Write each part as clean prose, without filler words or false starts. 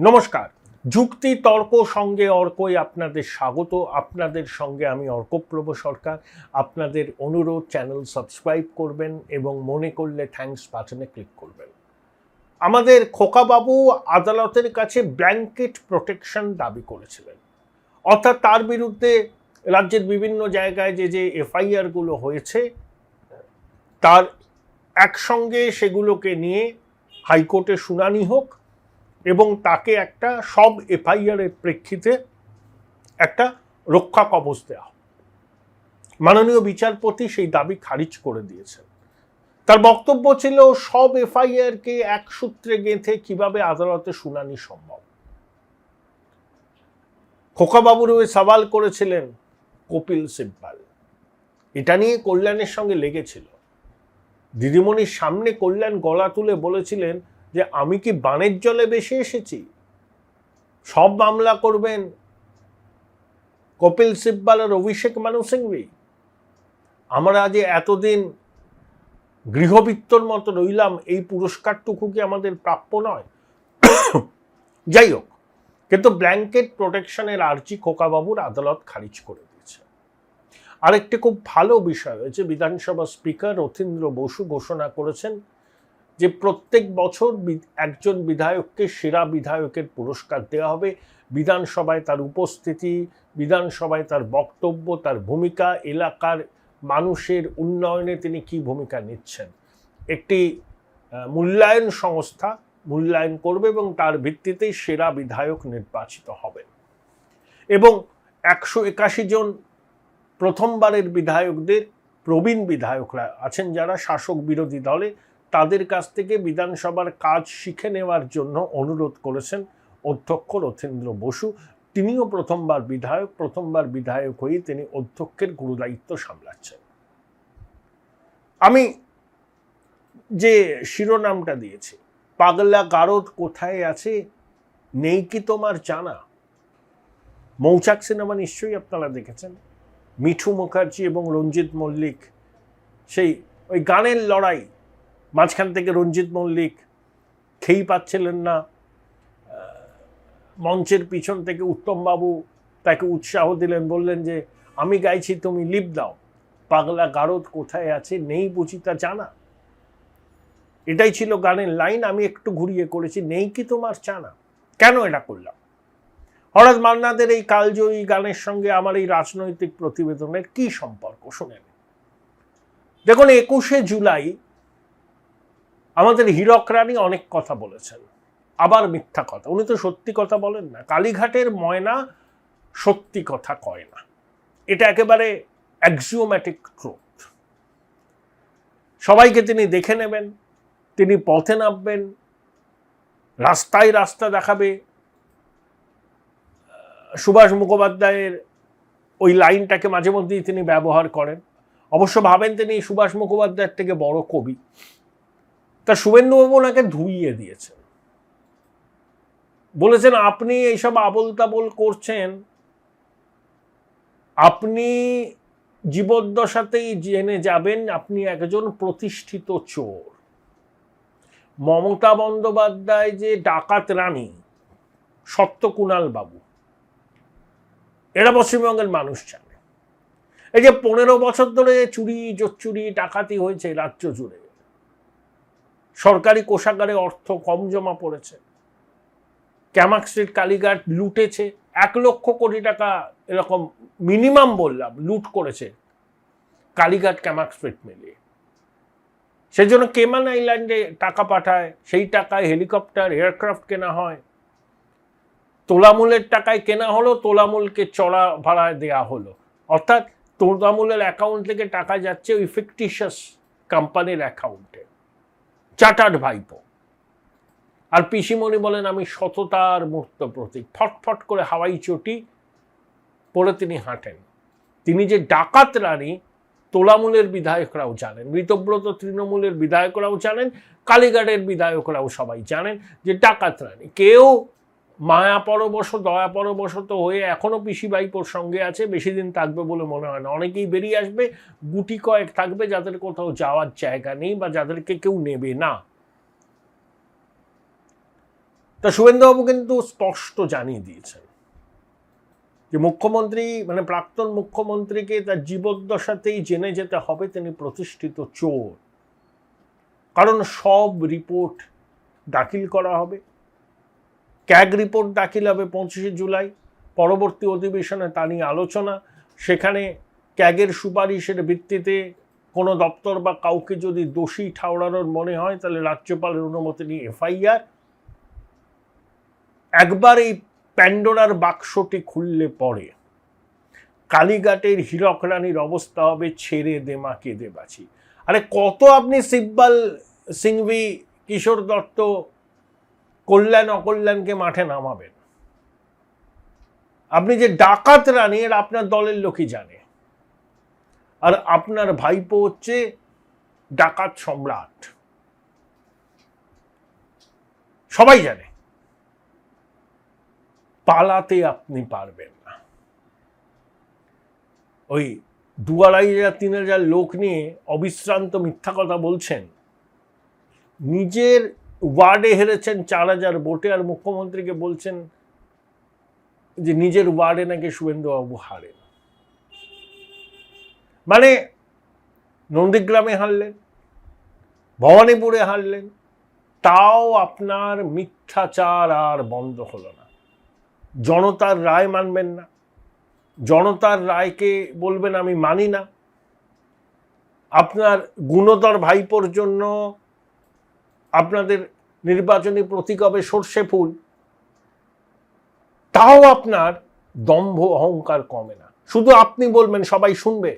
নমস্কার। যুক্তি তর্ক সঙ্গে অর্কই আপনাদের স্বাগত। আপনাদের সঙ্গে আমি অর্কপ্রভ সরকার। আপনাদের অনুরোধ চ্যানেল সাবস্ক্রাইব করবেন এবং মনে করলে থ্যাঙ্কস বাটনে ক্লিক করবেন। আমাদের খোকাবাবু আদালতের কাছে ব্ল্যাঙ্কেট প্রোটেকশন দাবি করেছিলেন, অর্থাৎ তার বিরুদ্ধে রাজ্যের বিভিন্ন জায়গায় যে এফআইআরগুলো হয়েছে তার একসঙ্গে সেগুলোকে নিয়ে হাইকোর্টে শুনানি হোক এবং তাকে একটা সব এফআইআরের প্রেক্ষিতে একটা রক্ষা কবচ দেওয়া। মাননীয় বিচারপতি সেই দাবি খারিজ করে দিয়েছেন। তার বক্তব্য ছিল সব এফআইআরকে এক সূত্রে গেঁথে কিভাবে আদালতে শুনানি সম্ভব। খোকাবাবুর হয়ে সওয়াল করেছিলেন কপিল সিব্বাল। এটা নিয়ে কল্যাণের সঙ্গে লেগেছিল। দিদিমণির সামনে কল্যাণ গলা তুলে বলেছিলেন যে আমি কি বানের জলে ভেসে এসেছি, সব মামলা করবেন কপিল সিব্বাল আর অভিষেক মানু সিংভি। আমরা যে এতদিন গৃহবৃত্তর মতো রইলাম, এই পুরস্কারটুকু কি আমাদের প্রাপ্য নয়? যাই হোক, কিন্তু ব্ল্যাঙ্কেট প্রোটেকশনের আর্জি খোকাবাবুর আদালত খারিজ করে দিয়েছে। আরেকটি খুব ভালো বিষয় হয়েছে, বিধানসভা স্পিকার রথীন্দ্র বসু ঘোষণা করেছেন যে প্রত্যেক বছর একজন বিধায়ককে সেরা বিধায়কের পুরস্কার দেওয়া হবে। বিধানসভায় তার উপস্থিতি, বিধানসভায় তার বক্তব্য, তার ভূমিকা, এলাকার মানুষের উন্নয়নে তিনি কি ভূমিকা নিচ্ছেন, একটি মূল্যায়ন সংস্থা মূল্যায়ন করবে এবং তার ভিত্তিতেই সেরা বিধায়ক নির্বাচিত হবেন। এবং 181 জন প্রথমবারের বিধায়কদের, প্রবীণ বিধায়করা আছেন যারা শাসক বিরোধী দলে, তাদের কাছ থেকে বিধানসভার কাজ শিখে নেওয়ার জন্য অনুরোধ করেছেন অধ্যক্ষ রথীন্দ্র বসু। তিনিও প্রথমবার বিধায়ক হয়ে তিনি অধ্যক্ষের গুরুদায়িত্ব সামলাচ্ছেন। আমি যে শিরোনামটা দিয়েছি, পাগলা গারদ কোথায় আছে নেই কি তোমার জানা, মৌচাক সিনেমা নিশ্চয়ই আপনারা দেখেছেন। মিঠু মুখার্জি এবং রঞ্জিত মল্লিক সেই ওই গানের লড়াই, মাঝখান থেকে রঞ্জিত মল্লিক খেই পাচ্ছিলেন না, মঞ্চের পিছন থেকে উত্তমবাবু তাকে উৎসাহ দিলেন, বললেন যে আমি গাইছি তুমি লিপ দাও, পাগলা গারদ কোথায় আছে নেই বুঝি তা জানা। এটাই ছিল গানের লাইন। আমি একটু ঘুরিয়ে করেছি নেই কি তোমার জানা। কেন এটা করলাম? হঠাৎ মান্নাদের এই কালজয়ী গানের সঙ্গে আমার এই রাজনৈতিক প্রতিবেদনের কি সম্পর্ক শুনেন। দেখুন, 21শে জুলাই আমাদের হীরক রানী অনেক কথা বলেছেন, আবার মিথ্যা কথা। উনি তো সত্যি কথা বলেন না। কালীঘাটের ময়না সত্যি কথা কয় না, এটা একেবারে অ্যাক্সিওম্যাটিক ট্রুথ। সবাইকে তিনি দেখে নেবেন, তিনি পথে নামবেন, রাস্তায় রাস্তা দেখাবে। সুভাষ মুখোপাধ্যায়ের ওই লাইনটাকে মাঝে মধ্যেই তিনি ব্যবহার করেন। অবশ্য ভাবেন তিনি সুভাষ মুখোপাধ্যায়ের থেকে বড় কবি। তা শুভেন্দুবাবু ওনাকে ধুইয়ে দিয়েছেন, বলেছেন আপনি এইসব আবোল তাবোল করছেন, আপনি জীবদ্দশাতেই জেনে যাবেন আপনি একজন প্রতিষ্ঠিত চোর। মমতা বন্দ্যোপাধ্যায় যে ডাকাত রানী, সত্যকুণাল বাবু, এরা পশ্চিমবঙ্গের মানুষ জানে। এই যে 15 বছর ধরে চুরি জোচ্চুরি ডাকাতি হয়েছে রাজ্য জুড়ে, সরকারি কোষাগারে অর্থ কম জমা পড়েছে, ক্যামাক স্ট্রিট কালীঘাট লুটেছে 1 লক্ষ কোটি টাকা, এরকম মিনিমাম বললাম, লুট করেছে কালীঘাট ক্যামাক স্ট্রিট মিলিয়ে। সেই জন্য কেমান আইল্যান্ডে টাকা পাঠায়, সেই টাকায় হেলিকপ্টার এয়ারক্রাফট কেনা হয়, তোলামূলের টাকায় কেনা হলো, তোলামূলকে চড়া ভাড়ায় দেয়া হলো। অর্থাৎ তোলামূলের অ্যাকাউন্ট থেকে টাকা যাচ্ছে ওই ফিকটিশিয়াস কোম্পানির অ্যাকাউন্টে, চার্টার্ড ভাইপো। আর পিসিমণি বলেন আমি সততার মূর্ত প্রতীক। ফটফট করে হাওয়াই চটি পরে তিনি হাঁটেন। তিনি যে ডাকাত রানী তোলামূলের বিধায়করাও জানেন, মৃতব্রত তৃণমূলের বিধায়করাও জানেন, কালীঘাটের বিধায়করাও সবাই জানেন যে ডাকাত রানী। কেউ মায়া পরবশ দয়া পরবশত হয়ে এখনো পিসি ভাইপোর সঙ্গে আছে, বেশি দিন থাকবে বলে মনে হয় না। অনেকেই বেরিয়ে আসবে, গুটি কয়েক থাকবে যাদের কোথাও যাওয়ার জায়গা নেই বা যাদেরকে কেউ নেবে না। তা শুভেন্দুবাবু কিন্তু স্পষ্ট জানিয়ে দিয়েছেন যে মুখ্যমন্ত্রী মানে প্রাক্তন মুখ্যমন্ত্রীকে তার জীবদ্দশাতেই জেনে যেতে হবে তিনি প্রতিষ্ঠিত চোর, কারণ সব রিপোর্ট দাখিল করা হবে। ক্যাগ রিপোর্ট দাখিল হবে 25শে জুলাই, পরবর্তী অধিবেশনে তা নিয়ে আলোচনা। সেখানে ক্যাগের সুপারিশের ভিত্তিতে কোনো দপ্তর বা কাউকে যদি দোষী ঠাউরানোর মনে হয় তাহলে রাজ্যপালের অনুমতি নিয়ে এফআইআর। একবার এই প্যান্ডোরার বাক্সটি খুললে পরে কালীঘাটের হীরক রানীর অবস্থা হবে ছেড়ে দে মা কেঁদে বাঁচি। আরে কত আপনি সিব্বল সিংভি, কিশোর দত্ত, কল্যাণ অকল্যাণকে মাঠে নামাবেন? আপনি যে ডাকাত রানী এর আপনার দলের লোকই জানে, আর আপনার ভাইপো হচ্ছে ডাকাত সম্রাট, সবাই জানে। পালাতে আপনি পারবেন না। ওই 2,500-3,000 লোক নিয়ে অবিশ্রান্ত মিথ্যা কথা বলছেন। নিজের ওয়ার্ডে হেরেছেন 4,000 ভোটে, আর মুখ্যমন্ত্রীকে বলছেন যে নিজের ওয়ার্ডে নাকি শুভেন্দুবাবু হারেন। মানে নন্দীগ্রামে হারলেন, ভবানীপুরে হারলেন, তাও আপনার মিথ্যাচার আর বন্ধ হলো না। জনতার রায় মানবেন না, জনতার রায়কে বলবেন আমি মানি না। আপনার গুণধর ভাইপোর জন্য আপনাদের নির্বাচনী প্রতীক হবে সর্ষে ফুল, তাও আপনার দম্ভ অহংকার কমে না। শুধু আপনি বলবেন, সবাই শুনবে,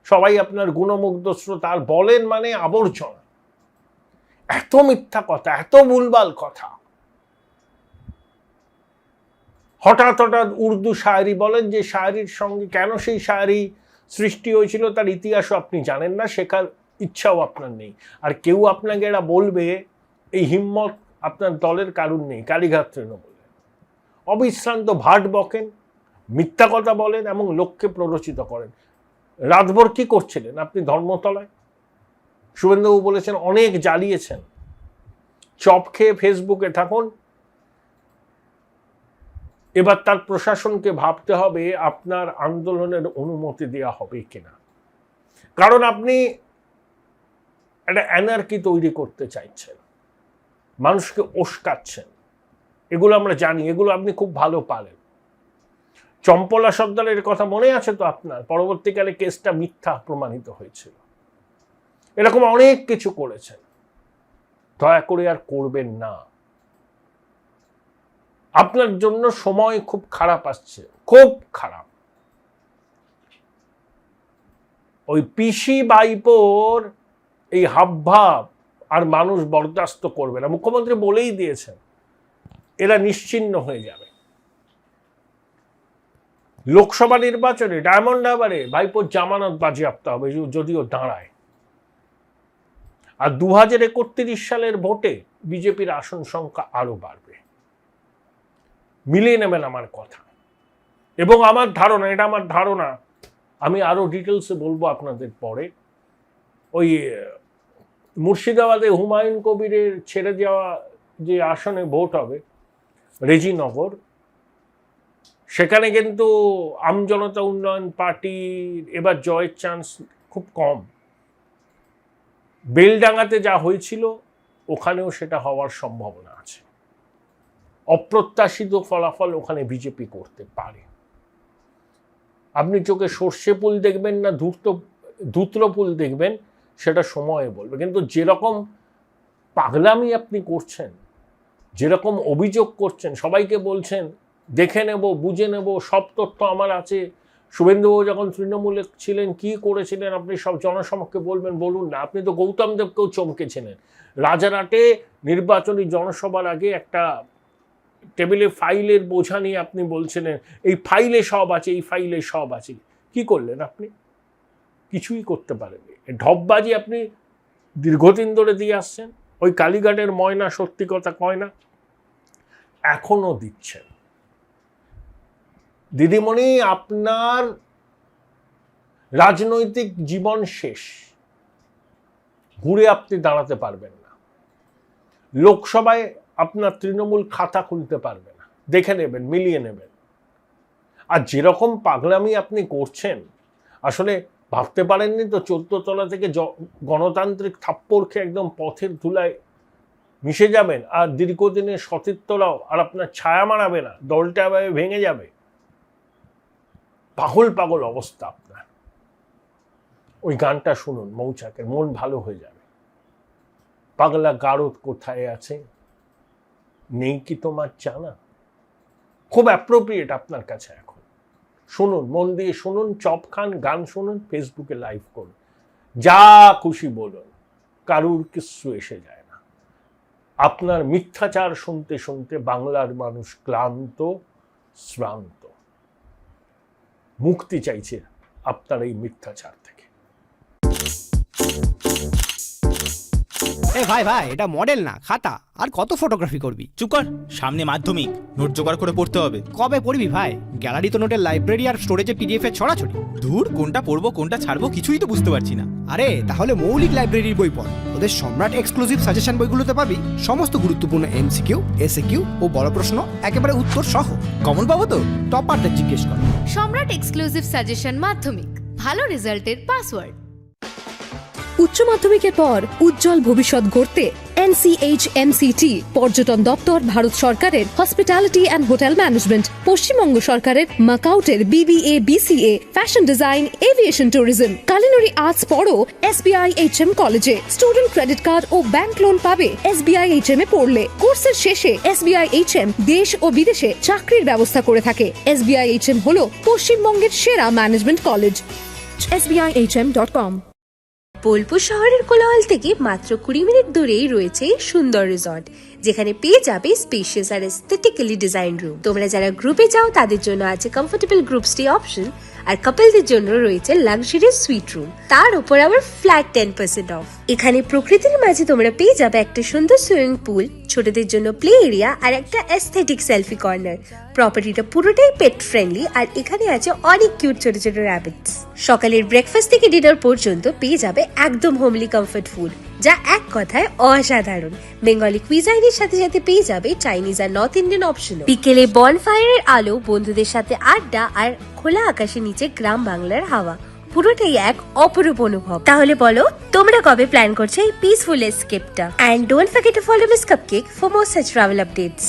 সবাই আপনার গুণমুগ্ধ শ্রোতা, আর বলেন মানে আবর্জনা। এত মিথ্যা কথা, এত ভুলভাল কথা। হঠাৎ হঠাৎ উর্দু শায়রি বলেন, যে শায়রির সঙ্গে কেন সেই শায়রি সৃষ্টি হয়েছিল তার ইতিহাসও আপনি জানেন না, শেখার ইচ্ছাও আপনার নেই। আর কেউ আপনাকে এরা বলবে এই হিম্মত আপনার দলের কারণ নেই। কালীঘাট তৃণমূল অবিশ্রান্ত ভাট বকেন, মিথ্যা কথা বলেন এবং লোককে প্ররোচিত করেন। রাতভর কি করছিলেন আপনি ধর্মতলায়? শুভেন্দুবাবু বলেছেন অনেক জ্বালিয়েছেন, চপ খেয়ে ফেসবুকে থাকুন। এবার তার প্রশাসনকে ভাবতে হবে আপনার আন্দোলনের অনুমতি দেওয়া হবে কিনা, কারণ আপনি একটা অ্যানার্কি তৈরি করতে চাইছেন, মানুষকে উস্কাচ্ছেন। এগুলো আমরা জানি, এগুলো আপনি খুব ভালো পারেন। চম্পলা সর্দারের কথা মনে আছে তো আপনার? পরবর্তীকালে কেসটা মিথ্যা প্রমাণিত হয়েছিল। এরকম অনেক কিছু করেছেন, দয়া করে আর করবেন না। আপনার জন্য সময় খুব খারাপ আসছে, খুব খারাপ। ওই পিসি বাইপোর এই হাবভাব আর মানুষ বরদাস্ত করবে না। মুখ্যমন্ত্রী বলেই দিয়েছেন এরা নিশ্চিহ্ন হয়ে যাবে। লোকসভা নির্বাচনে ডায়মন্ড হারবারে ভাইপোর জামানত বাজেয়াপ্ত হবে যদিও দাঁড়ায়। আর 2031 সালের ভোটে বিজেপির আসন সংখ্যা আরো বাড়বে। মিলিয়ে নেবেন আমার কথা। এবং আমার ধারণা, এটা আমার ধারণা, আমি আরো ডিটেলসে বলবো আপনাদের পরে। ওই মুর্শিদাবাদে হুমায়ুন কবিরের ছেড়ে যাওয়া যে আসনে ভোট হবে রেজিনগর, সেখানে কিন্তু আমজনতা উন্নয়ন পার্টির এবার জয়ের চান্স খুব কম। বেলডাঙ্গাতে যা হয়েছিল ওখানেও সেটা হওয়ার সম্ভাবনা আছে। অপ্রত্যাশিত ফলাফল ওখানে বিজেপি করতে পারে। আপনি চোখে সর্ষে ফুল দেখবেন না ধূত্র ফুল দেখবেন সেটা সময়ে বলবে। কিন্তু যেরকম পাগলামি আপনি করছেন, যেরকম অভিযোগ করছেন, সবাইকে বলছেন দেখে নেব, বুঝে নেব, সব তথ্য আমার আছে, শুভেন্দুবাবু যখন তৃণমূলে ছিলেন কি করেছিলেন আপনি সব জনসমক্ষে বলবেন, বলুন না। আপনি তো গৌতম দেবকেও চমকেছিলেন। রাজারহাটে নির্বাচনী জনসভার আগে একটা টেবিলে ফাইলের বোঝা নিয়ে আপনি বলছিলেন এই ফাইলে সব আছে, এই ফাইলে সব আছে। কি করলেন আপনি? কিছুই করতে পারেননি। ঢপবাজি আপনি দীর্ঘদিন ধরে দিয়ে আসছেন। ওই কালীঘাটের ময়না সত্যি কথা কয় না, এখনো দিচ্ছেন। দিদিমণি, আপনার রাজনৈতিক জীবন শেষ, ঘুরে আপনি দাঁড়াতে পারবেন না। লোকসভায় আপনার তৃণমূল খাতা খুলতে পারবে না। দেখে নেবেন, মিলিয়ে নেবেন। আর যেরকম পাগলামি আপনি করছেন, আসলে ভাবতে পারেননি তো 14 তলা থেকে গণতান্ত্রিক থাপ্পড় খেয়ে একদম পথের ধুলায় মিশে যাবেন, আর দীর্ঘদিনের সতীর্থরাও আর আপনার ছায়া মারাবে না, দলটা এভাবে ভেঙে যাবে। পাগল পাগল অবস্থা আপনার। ওই গানটা শুনুন মৌচাকের, মন ভালো হয়ে যাবে। পাগলা গারদ কোথায় আছে, নেই কি তোমার জানা? খুব অ্যাপ্রোপ্রিয়েট আপনার কাছে এখন। শুনুন, মন দিয়ে শুনুন, চপ খান, গান শুনুন, ফেসবুকে লাইভ করুন, যা খুশি বলুন, কারুর কিছু এসে যায় না। আপনার মিথ্যাচার শুনতে শুনতে বাংলার মানুষ ক্লান্ত, শ্রান্ত। মুক্তি চাইছে আপনার এই মিথ্যাচার থেকে। ভাই ভাই, এটা মডেল না খাতা। আর কত ফটোগ্রাফি করবি? চুপ কর, সামনে মাধ্যমিক, নোট জোগাড় করে পড়তে হবে। কবে পড়বি ভাই? গ্যালারি তো নোটের লাইব্রেরি আর স্টোরেজে পিডিএফ এর ছড়াছড়ি। ধুর, কোনটা পড়বো কোনটা ছাড়বো কিছুই তো বুঝতে পারছি না। আরে তাহলে মৌলিক লাইব্রেরির বই পড়। ওদের সম্রাট এক্সক্লুসিভ সাজেশন বইগুলোতে পাবি সমস্ত গুরুত্বপূর্ণ এমসিকিউ, এসএকিউ ও বড় প্রশ্ন একেবারে উত্তর সহ। কমন পাবো তো? টপারদের জিজ্ঞেস কর। সম্রাট এক্সক্লুসিভ সাজেশন মাধ্যমিক, ভালো রেজাল্টের পাসওয়ার্ড। উচ্চ মাধ্যমিকের পর উজ্জ্বল ভবিষ্যৎ গড়তে NCHMCT পর্যটন দপ্তর, ভারত সরকারের hospitality and hotel management, Paschimbanga সরকারের মাকাউটের BBA BCA, fashion design, aviation tourism, culinary arts পড়ো SBI HM কলেজে। স্টুডেন্ট ক্রেডিট কার্ড ও ব্যাংক লোন পাবে SBI HM এ পড়লে। কোর্সের শেষে SBI HM দেশ ও বিদেশে চাকরির ব্যবস্থা করে থাকে। SBI HM হলো পশ্চিমবঙ্গের সেরা ম্যানেজমেন্ট কলেজ। SBIHM.com। বোলপুর শহরের কোলাহল থেকে মাত্র 20 মিনিট দূরেই রয়েছে সুন্দর রিসর্ট, যেখানে পেয়ে যাবে স্পেশিয়াস আর এস্থেটিক্যালি ডিজাইন রুম। তোমরা যারা গ্রুপে যাও তাদের জন্য আছে কমফোর্টেবল গ্রুপ স্টে অপশন, আর কাপলদের জন্য রয়েছে লাক্সারিয়াস সুইট রুম, তার উপর আবার ফ্ল্যাট 10% অফ। এখানে প্রকৃতির মাঝে তোমরা পেয়ে যাবে একটা সুন্দর সুইমিং পুল, ছোটদের জন্য প্লে এরিয়া আর একটা এস্থেটিক সেলফি কর্নার। প্রপার্টিটা পুরোটাই পেট ফ্রেন্ডলি, আর এখানে আছে অনেক কিউট ছোট ছোট র্যাবিটস। সকালের ব্রেকফাস্ট থেকে ডিনার পর্যন্ত পেয়ে যাবে একদম হোমলি কমফর্ট ফুড, যা এক কথায় অসাধারণ। বেঙ্গলি কুইজাইনের সাথে সাথে পেয়ে যাবে চাইনিজ আর নর্থ ইন্ডিয়ান অপশন। বিকেলে বনফায়ারের আলো, বন্ধুদের সাথে আড্ডা আর খোলা আকাশের নিচে গ্রাম বাংলার হাওয়া, পুরোটাই এক অপরূপ অনুভব। তাহলে বলো তোমরা কবে প্ল্যান করছো এই পিসফুল এসকেপটা? And don't forget to follow miss cupcake for more such travel updates.